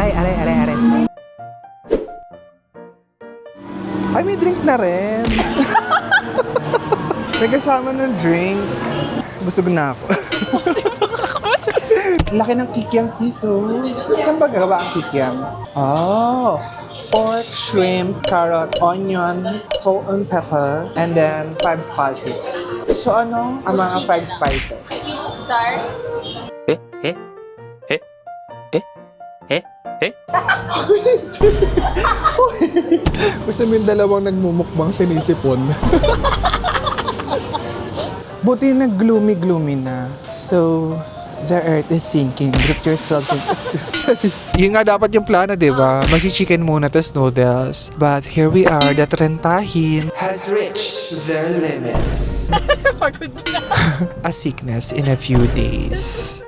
Aray. Ay, may drink na rin. May kasama ng drink. Busog na ako. Laki ng kikiam siso. Saan ba gagawa ang kikiam? Oh, pork, shrimp, carrot, onion, salt and pepper, and then 5 spices. So ano ang mga 5 spices? Sweet sour. Gusto mo yung dalawang nagmumukbang sinisipon. Buti na gloomy na. So, the earth is sinking. Grip yourselves in... Yun nga dapat yung plano, di ba? Magchi-chicken muna, tas noodles. But here we are, the Trentahin has reached their limits. A sickness in a few days.